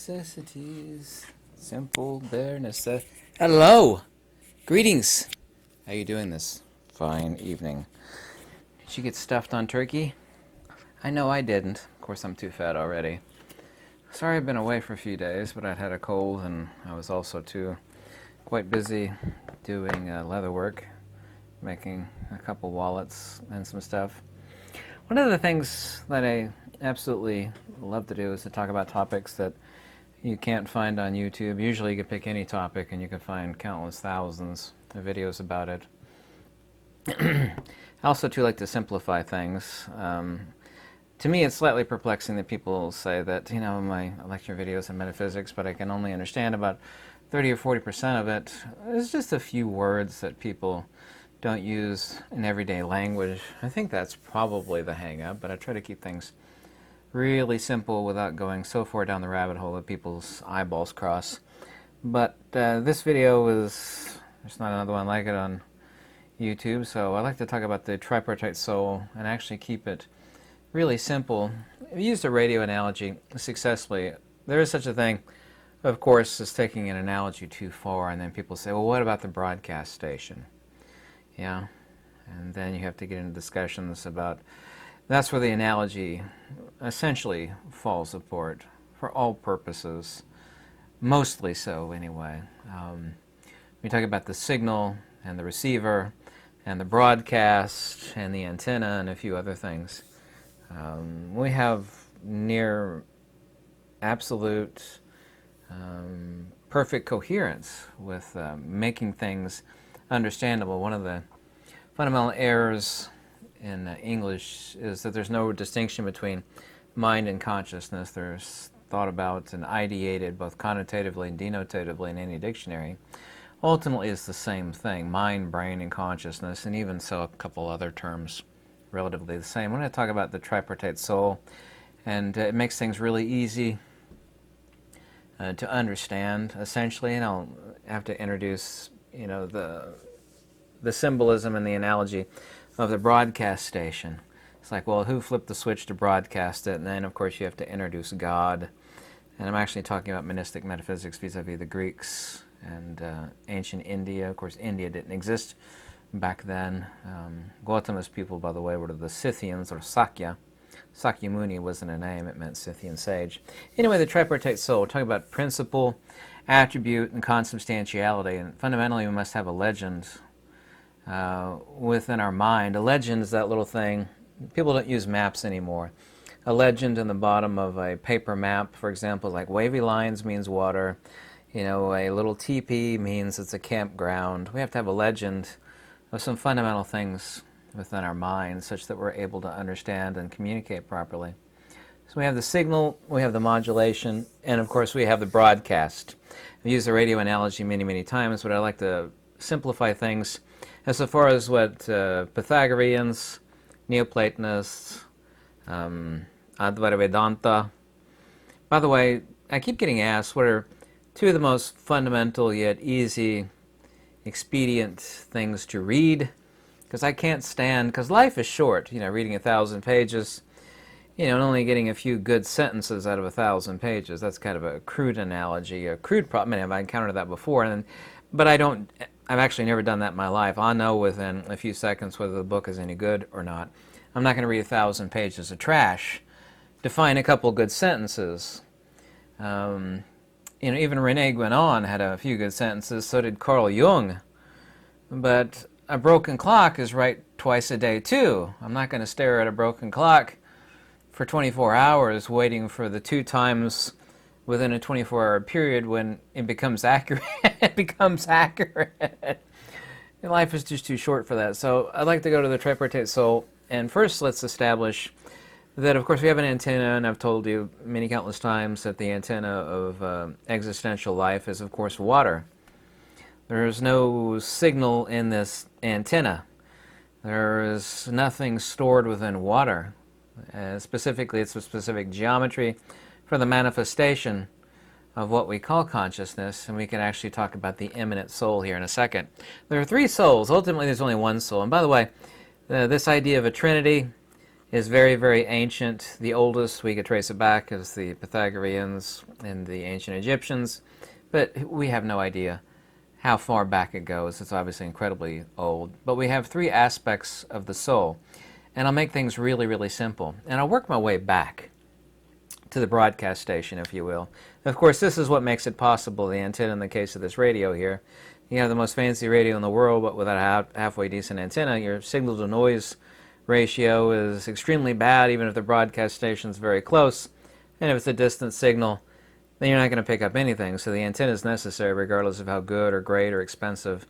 necessities. Simple, bare necessities. Hello! Greetings! How you doing this fine evening? Did you get stuffed on turkey? I know I didn't. Of course, I'm too fat already. Sorry I've been away for a few days, but I'd had a cold, and I was also, too, quite busy doing leather work, making a couple wallets and some stuff. One of the things that I absolutely love to do is to talk about topics that you can't find on YouTube. Usually you can pick any topic and you can find countless thousands of videos about it. I also too like to simplify things. To me it's slightly perplexing that people say that, you know, my lecture videos in metaphysics, but I can only understand about 30 or 40% of it. There's just a few words that people don't use in everyday language. I think that's probably the hang-up, but I try to keep things really simple without going so far down the rabbit hole that people's eyeballs cross. But this video is, there's not another one like it on YouTube, so I like to talk about the tripartite soul and actually keep it really simple. I've used a radio analogy successfully. There is such a thing, of course, as taking an analogy too far, and then people say, well, what about the broadcast station? Yeah, and then you have to get into discussions about, that's where the analogy essentially falls apart for all purposes, mostly so anyway. We talk about the signal and the receiver and the broadcast and the antenna and a few other things. We have near absolute perfect coherence with making things understandable. One of the fundamental errors in English is that there's no distinction between mind and consciousness. There's thought about and ideated both connotatively and denotatively in any dictionary. Ultimately it's the same thing, mind, brain, and consciousness, and even so a couple other terms relatively the same. I'm going to talk about the tripartite soul, and it makes things really easy to understand, essentially, and I'll have to introduce, you know, the symbolism and the analogy of the broadcast station. It's like, well, who flipped the switch to broadcast it? And then, of course, you have to introduce God. And I'm actually talking about monistic metaphysics vis-a-vis the Greeks and ancient India. Of course, India didn't exist back then. Gautama's people, by the way, were the Scythians, or Sakya. Sakyamuni wasn't a name, it meant Scythian sage. Anyway, the tripartite soul, we're talking about principle, attribute, and consubstantiality. And fundamentally, we must have a legend within our mind. A legend is that little thing. People don't use maps anymore. A legend in the bottom of a paper map, for example, like wavy lines means water. You know, a little teepee means it's a campground. We have to have a legend of some fundamental things within our mind such that we're able to understand and communicate properly. So we have the signal, we have the modulation, and of course we have the broadcast. I've used the radio analogy many, many times, but I like to simplify things as far as what Pythagoreans, Neoplatonists, Advaita Vedanta. By the way, I keep getting asked what are two of the most fundamental yet easy, expedient things to read, because I can't stand, because life is short, you know, reading 1,000 pages, you know, and only getting a few good sentences out of 1,000 pages. That's kind of a crude analogy, a crude problem. I mean, I've encountered that before, but I've actually never done that in my life. I'll know within a few seconds whether the book is any good or not. I'm not going to read 1,000 pages of trash to find a couple good sentences. You know, even René Guénon had a few good sentences, so did Carl Jung. But a broken clock is right twice a day too. I'm not going to stare at a broken clock for 24 hours waiting for the 2 times within a 24-hour period when it becomes accurate. It becomes accurate. Life is just too short for that. So I'd like to go to the tripartite soul. And first let's establish that, of course, we have an antenna, and I've told you many countless times that the antenna of existential life is, of course, water. There is no signal in this antenna. There is nothing stored within water. Specifically, it's a specific geometry for the manifestation of what we call consciousness, and we can actually talk about the immanent soul here in a second. There are 3 souls. Ultimately, there's only one soul. And by the way, this idea of a trinity is very, very ancient. The oldest we could trace it back is the Pythagoreans and the ancient Egyptians, but we have no idea how far back it goes. It's obviously incredibly old. But we have three aspects of the soul, and I'll make things really, really simple. And I'll work my way back to the broadcast station, if you will. Of course, this is what makes it possible, the antenna in the case of this radio here. You have the most fancy radio in the world, but without a halfway decent antenna, your signal-to-noise ratio is extremely bad, even if the broadcast station is very close. And if it's a distant signal, then you're not going to pick up anything. So the antenna is necessary regardless of how good or great or expensive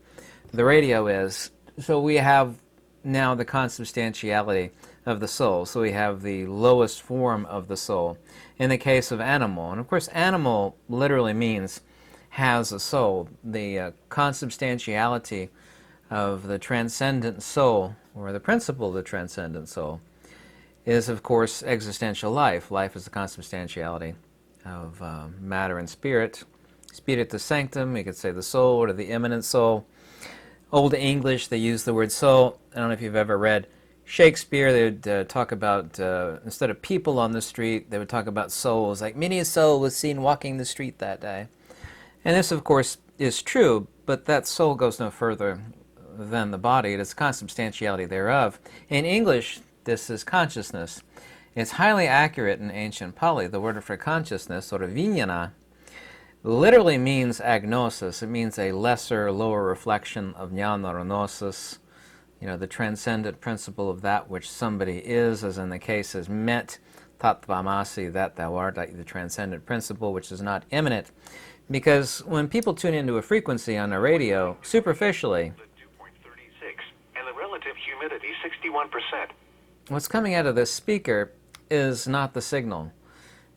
the radio is. So we have now the consubstantiality of the soul. So we have the lowest form of the soul in the case of animal. And of course, animal literally means has a soul. The consubstantiality of the transcendent soul, or the principle of the transcendent soul, is of course existential life. Life is the consubstantiality of matter and spirit. Spiritus sanctum, you could say the soul or the immanent soul. Old English, they use the word soul. I don't know if you've ever read Shakespeare. They would talk about, instead of people on the street, they would talk about souls, like many a soul was seen walking the street that day. And this, of course, is true, but that soul goes no further than the body. It is consubstantiality thereof. In English, this is consciousness. It's highly accurate in ancient Pali. The word for consciousness, or vijnana, literally means agnosis. It means a lesser, lower reflection of jnana or gnosis, the transcendent principle of that which somebody is, as in the case as met tattvamasi, that thou art, the transcendent principle, which is not immanent. Because when people tune into a frequency on the radio, superficially, 2.36, and the relative humidity 61%. What's coming out of this speaker is not the signal.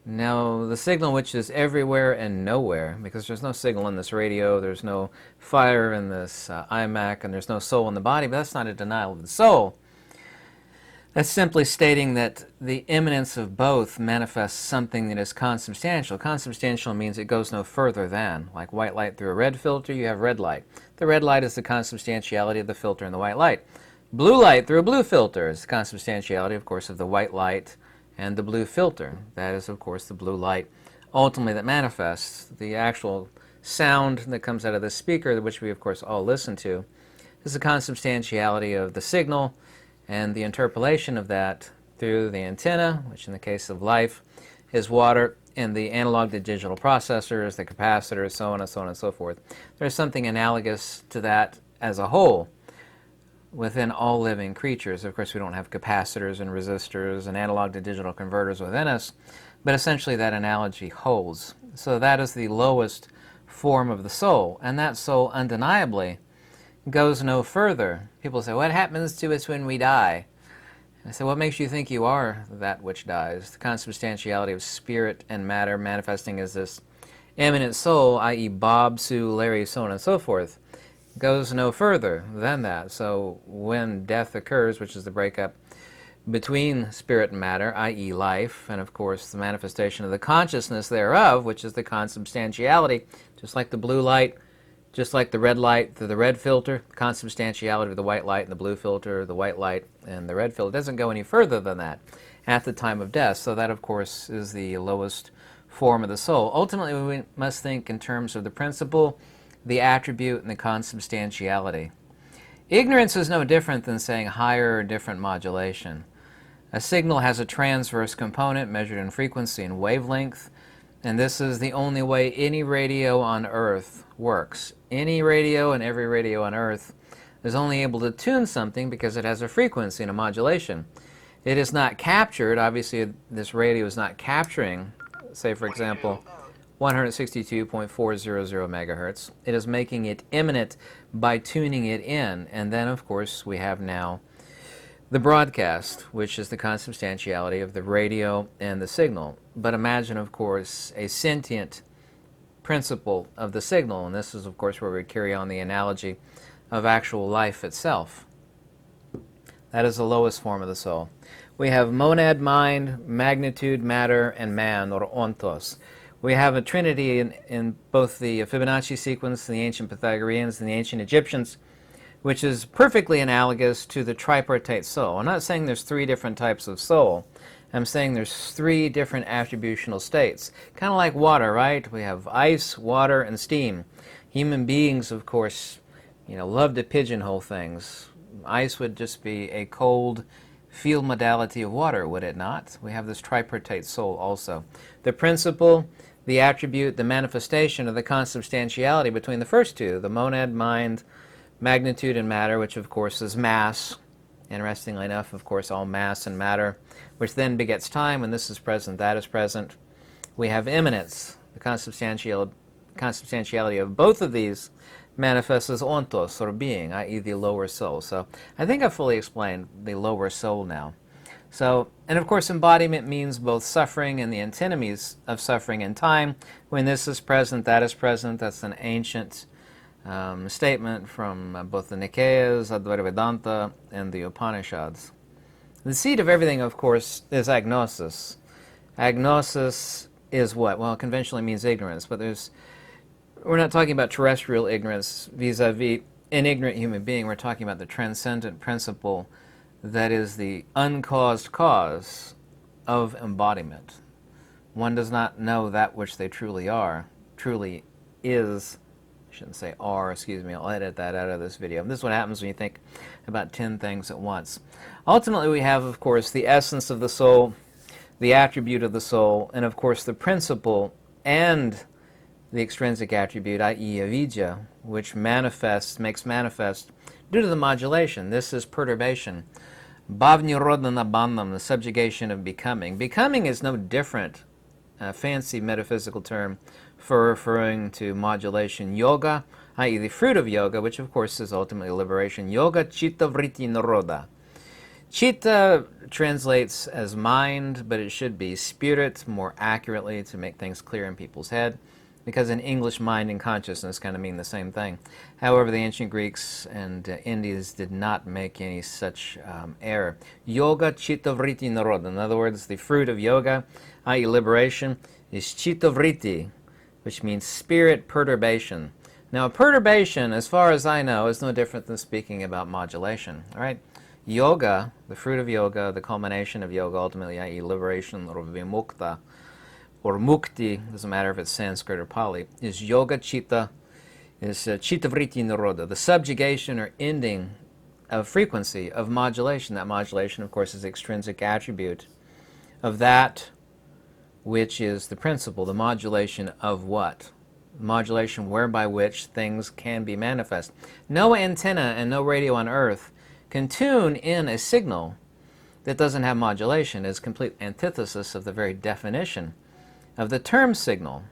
Now, the signal which is everywhere and nowhere, because there's no signal in this radio, there's no fire in this iMac, and there's no soul in the body, but that's not a denial of the soul. That's simply stating that the immanence of both manifests something that is consubstantial. Consubstantial means it goes no further than. Like white light through a red filter, you have red light. The red light is the consubstantiality of the filter in the white light. Blue light through a blue filter is the consubstantiality, of course, of the white light and the blue filter. That is, of course, the blue light ultimately that manifests. The actual sound that comes out of the speaker, which we, of course, all listen to, is the consubstantiality of the signal and the interpolation of that through the antenna, which in the case of life is water, and the analog to digital processors, the capacitors, so on and so on and so forth. There's something analogous to that as a whole within all living creatures. Of course, we don't have capacitors and resistors and analog to digital converters within us, but essentially that analogy holds. So that is the lowest form of the soul, and that soul undeniably goes no further. People say, what happens to us when we die? And I say, what makes you think you are that which dies? The consubstantiality of spirit and matter manifesting as this immanent soul, i.e. Bob, Sue, Larry, so on and so forth, goes no further than that. So when death occurs, which is the breakup between spirit and matter, i.e. life, and of course the manifestation of the consciousness thereof, which is the consubstantiality, just like the blue light, just like the red light through the red filter, the consubstantiality of the white light and the blue filter, the white light and the red filter, doesn't go any further than that at the time of death. So that, of course, is the lowest form of the soul. Ultimately, we must think in terms of the principle, the attribute, and the consubstantiality. Ignorance is no different than saying higher or different modulation. A signal has a transverse component measured in frequency and wavelength, and this is the only way any radio on Earth works. Any radio and every radio on Earth is only able to tune something because it has a frequency and a modulation. It is not captured. Obviously, this radio is not capturing, say, for example, 162.400 megahertz. It is making it immanent by tuning it in. And then, of course, we have now the broadcast, which is the consubstantiality of the radio and the signal. But imagine, of course, a sentient principle of the signal, and this is, of course, where we carry on the analogy of actual life itself. That is the lowest form of the soul. We have monad, mind, magnitude, matter, and man, or ontos. We have a trinity in both the Fibonacci sequence, the ancient Pythagoreans, and the ancient Egyptians. which is perfectly analogous to the tripartite soul. I'm not saying there's three different types of soul. I'm saying there's three different attributional states. Kind of like water, right? We have ice, water, and steam. Human beings, of course, love to pigeonhole things. Ice would just be a cold field modality of water, would it not? We have this tripartite soul also. The principle, the attribute, the manifestation of the consubstantiality between the first two, the monad, mind, magnitude, and matter, which of course is mass. Interestingly enough, of course, all mass and matter, which then begets time. When this is present, that is present. We have immanence, the consubstantiality of both of these manifests as ontos, or being, i.e. the lower soul. So I think I've fully explained the lower soul now. So, and of course embodiment means both suffering and the antinomies of suffering and time. When this is present, that is present. That's an ancient statement from both the Nikayas, Advaita Vedanta, and the Upanishads. The seed of everything, of course, is agnosis. Agnosis is what? Well, it conventionally means ignorance, but we're not talking about terrestrial ignorance vis-a-vis an ignorant human being. We're talking about the transcendent principle that is the uncaused cause of embodiment. One does not know that which they truly are, truly is. I shouldn't say are, excuse me, I'll edit that out of this video. This is what happens when you think about 10 things at once. Ultimately, we have, of course, the essence of the soul, the attribute of the soul, and of course the principle and the extrinsic attribute, i.e. avidya, which makes manifest due to the modulation. This is perturbation. Bhavnirodhana bandham, the subjugation of becoming. Becoming is no different, a fancy metaphysical term for referring to modulation. Yoga, i.e. the fruit of yoga, which of course is ultimately liberation. Yoga chitta vritti nirodha. Chitta translates as mind, but it should be spirit more accurately to make things clear in people's head, because in English, mind and consciousness kind of mean the same thing. However, the ancient Greeks and Indians did not make any such error. Yoga chitta vritti nirodha. In other words, the fruit of yoga, i.e. liberation, is chitta vritti, which means spirit perturbation. Now, perturbation, as far as I know, is no different than speaking about modulation. All right? Yoga, the fruit of yoga, the culmination of yoga, ultimately, i.e. liberation, or vimukta, or mukti, doesn't matter if it's Sanskrit or Pali, is yoga chitta, is chitta vritti nirodha, the subjugation or ending of frequency, of modulation. That modulation, of course, is the extrinsic attribute of that which is the principle, the modulation of what? Modulation whereby which things can be manifest. No antenna and no radio on Earth can tune in a signal that doesn't have modulation. It is complete antithesis of the very definition of the term signal.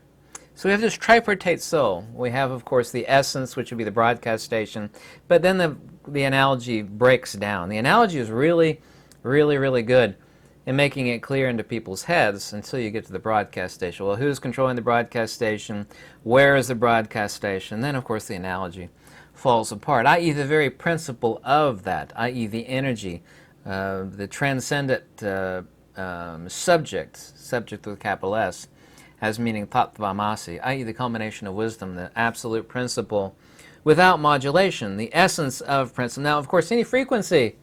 So we have this tripartite soul. We have, of course, the essence, which would be the broadcast station, but then the analogy breaks down. The analogy is really, really, really good in making it clear into people's heads until you get to the broadcast station. Well, who's controlling the broadcast station? Where is the broadcast station? Then, of course, the analogy falls apart, i.e. the very principle of that, i.e. the energy, the transcendent subject with a capital S, has meaning tattvamasi, i.e. the culmination of wisdom, the absolute principle without modulation, the essence of principle. Now, of course, any frequency,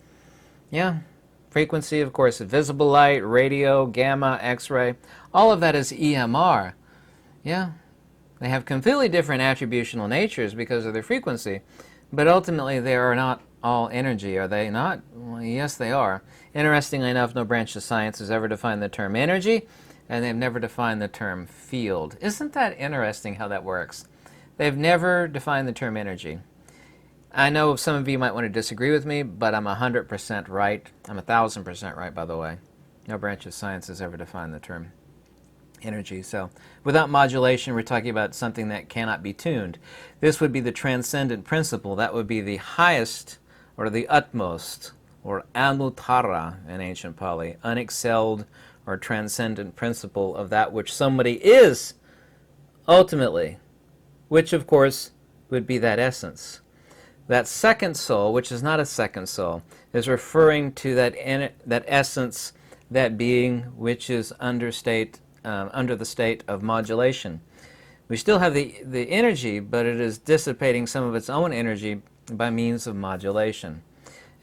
frequency, of course, visible light, radio, gamma, X-ray, all of that is EMR. They have completely different attributional natures because of their frequency, but ultimately they are not all energy, are they not? Well, yes, they are. Interestingly enough, no branch of science has ever defined the term energy, and they've never defined the term field. Isn't that interesting how that works? They've never defined the term energy. I know some of you might want to disagree with me, but I'm 100% right. I'm 1,000% right, by the way. No branch of science has ever defined the term energy. So without modulation, we're talking about something that cannot be tuned. This would be the transcendent principle. That would be the highest, or the utmost, or anuttara in ancient Pali, unexcelled or transcendent principle of that which somebody is ultimately, which of course would be that essence. That second soul, which is not a second soul, is referring to that essence, that being which is under the state of modulation. We still have the energy, but it is dissipating some of its own energy by means of modulation.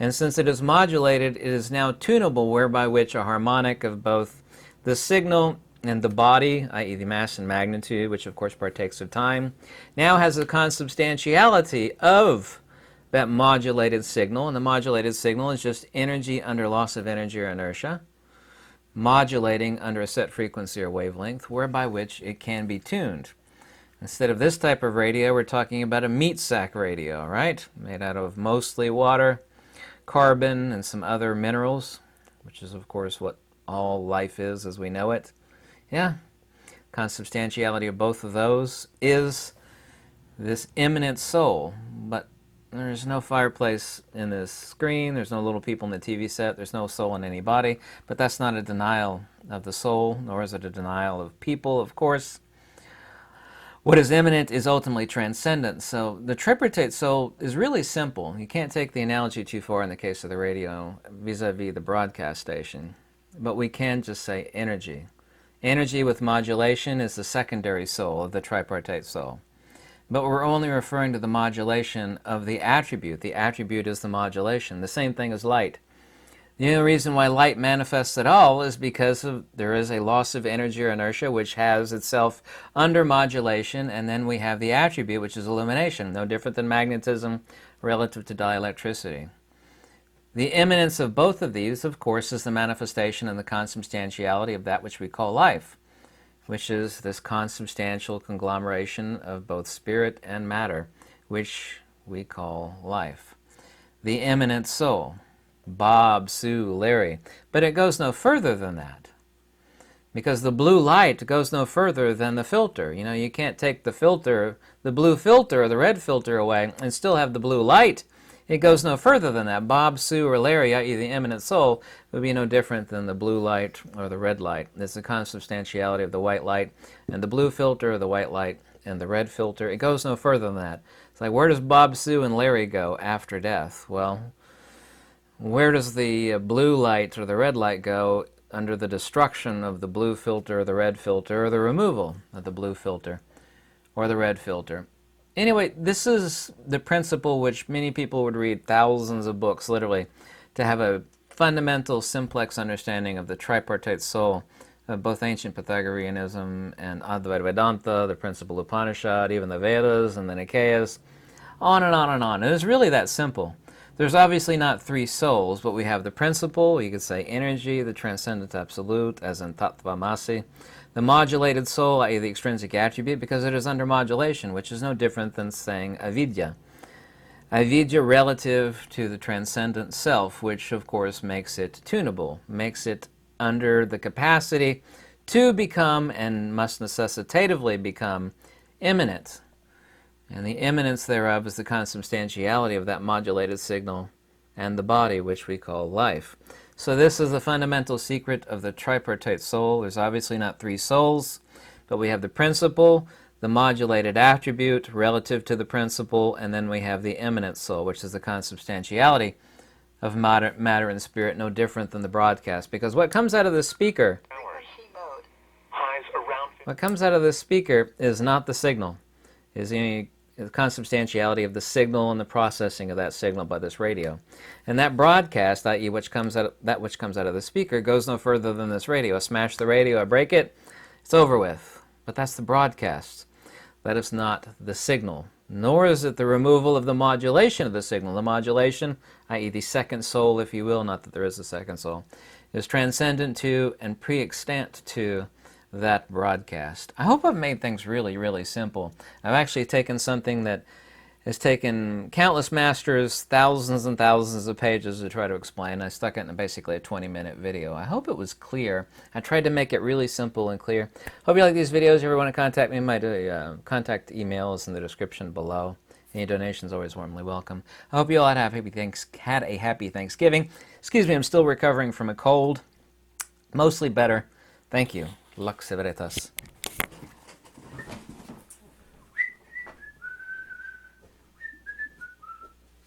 And since it is modulated, it is now tunable, whereby which a harmonic of both the signal and the body, i.e. the mass and magnitude, which of course partakes of time, now has a consubstantiality of that modulated signal. And the modulated signal is just energy under loss of energy or inertia, modulating under a set frequency or wavelength, whereby which it can be tuned. Instead of this type of radio, we're talking about a meat sack radio, right? Made out of mostly water, carbon, and some other minerals, which is of course what all life is as we know it. Yeah, consubstantiality of both of those is this immanent soul, but there's no fireplace in this screen, there's no little people in the TV set, there's no soul in any body, but that's not a denial of the soul, nor is it a denial of people, of course. What is immanent is ultimately transcendent. So the tripartite soul is really simple. You can't take the analogy too far in the case of the radio vis-a-vis the broadcast station, but we can just say energy. Energy with modulation is the secondary soul of the tripartite soul. But we're only referring to the modulation of the attribute. The attribute is the modulation. The same thing as light. The only reason why light manifests at all is because there is a loss of energy or inertia which has itself under modulation, and then we have the attribute, which is illumination, no different than magnetism relative to dielectricity. The immanence of both of these, of course, is the manifestation and the consubstantiality of that which we call life, which is this consubstantial conglomeration of both spirit and matter, which we call life. The immanent soul, Bob, Sue, Larry. But it goes no further than that, because the blue light goes no further than the filter. You know, you can't take the filter, the blue filter or the red filter away and still have the blue light. It goes no further than that. Bob, Sue, or Larry, i.e. the immanent soul, would be no different than the blue light or the red light. It's the consubstantiality of the white light and the blue filter or the white light and the red filter. It goes no further than that. It's like, where does Bob, Sue, and Larry go after death? Well, where does the blue light or the red light go under the destruction of the blue filter or the red filter, or the removal of the blue filter or the red filter? Anyway, this is the principle which many people would read thousands of books, literally, to have a fundamental, simplex understanding of the tripartite soul of both ancient Pythagoreanism and Advaita Vedanta, the principal Upanishad, even the Vedas and the Nikayas, on and on and on. And it's really that simple. There's obviously not three souls, but we have the principle, you could say energy, the transcendent absolute, as in Tattvamasi. The modulated soul, i.e. the extrinsic attribute, because it is under modulation, which is no different than saying avidya. Avidya relative to the transcendent self, which of course makes it tunable, makes it under the capacity to become, and must necessitatively become, immanent. And the immanence thereof is the consubstantiality of that modulated signal and the body, which we call life. So this is the fundamental secret of the tripartite soul. There's obviously not three souls, but we have the principle, the modulated attribute relative to the principle, and then we have the immanent soul, which is the consubstantiality of matter and spirit, no different than the broadcast. Because what comes out of the speaker, what comes out of the speaker is not the signal, is the consubstantiality of the signal and the processing of that signal by this radio. And that broadcast, i.e. that which comes out of the speaker, goes no further than this radio. I smash the radio, I break it, it's over with. But that's the broadcast. That is not the signal. Nor is it the removal of the modulation of the signal. The modulation, i.e. the second soul, if you will, not that there is a second soul, is transcendent to and pre-extant to that broadcast. I hope I've made things really, really simple. I've actually taken something that has taken countless masters, thousands and thousands of pages to try to explain. I stuck it in basically a 20-minute video. I hope it was clear. I tried to make it really simple and clear. Hope you like these videos. If you ever want to contact me, my contact email is in the description below. Any donations always warmly welcome. I hope you all had a happy Thanksgiving. Excuse me, I'm still recovering from a cold. Mostly better. Thank you. Lux Veritas.